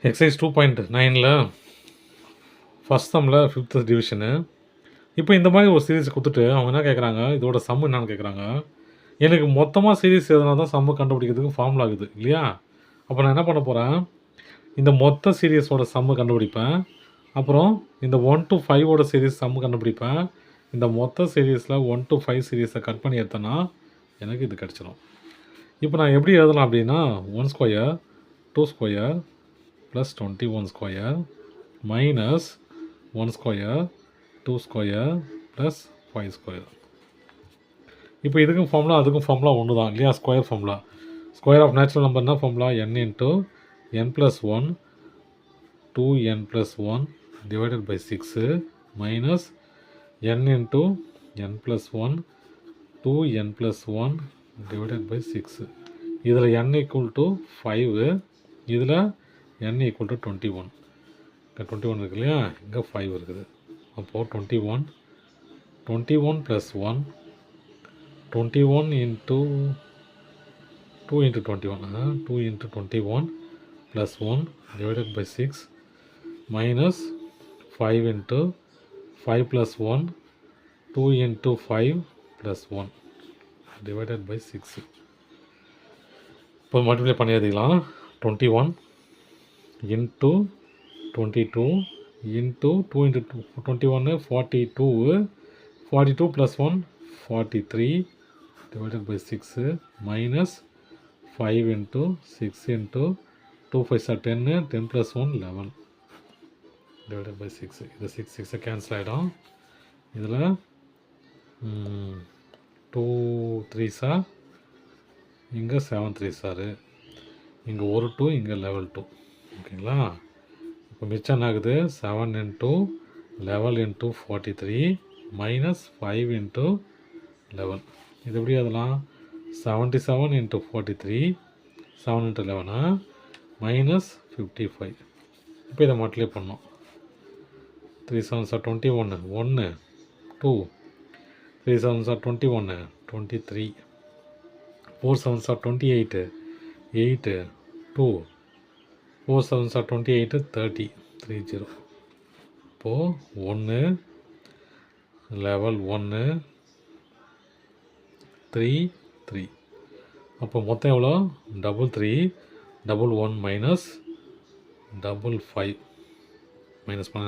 Exercise 2.9ல் first சம்மில் 5th division. இப்போ இந்த மாதிரி ஒரு சீரீஸ் கொடுத்துட்டு அவங்க என்ன கேட்குறாங்க, இதோட சம் என்னான்னு கேட்குறாங்க. எனக்கு மொத்தமாக சீரீஸ் எதுனா தான் சம்மு கண்டுபிடிக்கிறதுக்கு ஃபார்முலா ஆகுது இல்லையா? அப்போ நான் என்ன பண்ண போகிறேன், இந்த மொத்த சீரீஸோட சம்மு கண்டுபிடிப்பேன். அப்புறம் இந்த 1 to 5ஓட சீரீஸ் சம்மு கண்டுபிடிப்பேன். இந்த மொத்த சீரீஸில் 1 to 5 சீரீஸை கட் பண்ணி எடுத்தேன்னா எனக்கு இது கிடச்சிடும். இப்போ நான் எப்படி எழுதலாம் அப்படின்னா 1 square 2 square plus 21 square minus 1 square 2 square plus 5 square. இப்போ இதுக்கும் ஃபார்முலா அதுக்கும் ஃபார்முலா ஒன்று தான் இல்லையா? Square formula. Square of natural நம்பர்னா formula n into n + 1 2n + 1 divided by 6 minus n into n + 1 2n + 1 divided by 6. இதில் n = 5, இதில் n = 21. இங்கே 21 இருக்கு இல்லையா? இங்கே 5 இருக்குது. அப்போது 21 + 1 21 into 2 into 21 2 into 21 plus 1 divided by 6 minus 5 into 5 plus 1 2 into 5 plus 1 divided by 6. இப்போ மல்டிப்ளை பண்ணி எழுதிக்கலாம். 21 into 22 into 2 into 21 42 42 plus 1 43 divided by 6 minus 5 into 6 into 2 5 are 10 10 plus 1 11 divided by 6. இது 6 கேன்சல் ஆகிடும். இதில் 2 3s இங்கே 7 3s இங்கே ஒரு 2 இங்கே லெவல் 2. ஓகேங்களா? இப்போ மிச்சம் என்ன ஆகுது? 7 into 11 into 43 மைனஸ் 5 into 11. இது எப்படி அதெல்லாம் 77 into 43 7 into 11 மைனஸ் 55. இப்போ இதை மல்டிப்ளை பண்ணோம். 3 7s are 21 1 2 3 7s are 21 23 4 7s are 28 8 2 4 7s are 28 30 30. இப்போது 1 லெவல் 1 3 3. அப்போ மொத்தம் எவ்வளோ? 3 1 மைனஸ் 5 மைனஸ் பண்ண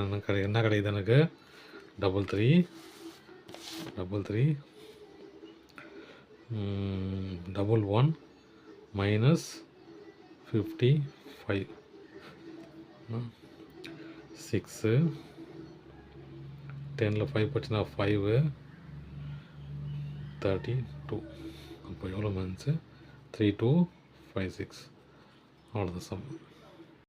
என்ன கிடைக்குது எனக்கு? 3 1 மைனஸ் 55 6 10ல் 5 போச்சுன்னா 5 32. அப்போ எவ்வளோ வந்துச்சு? 3 2 5 6. அவ்வளோதான் சம்.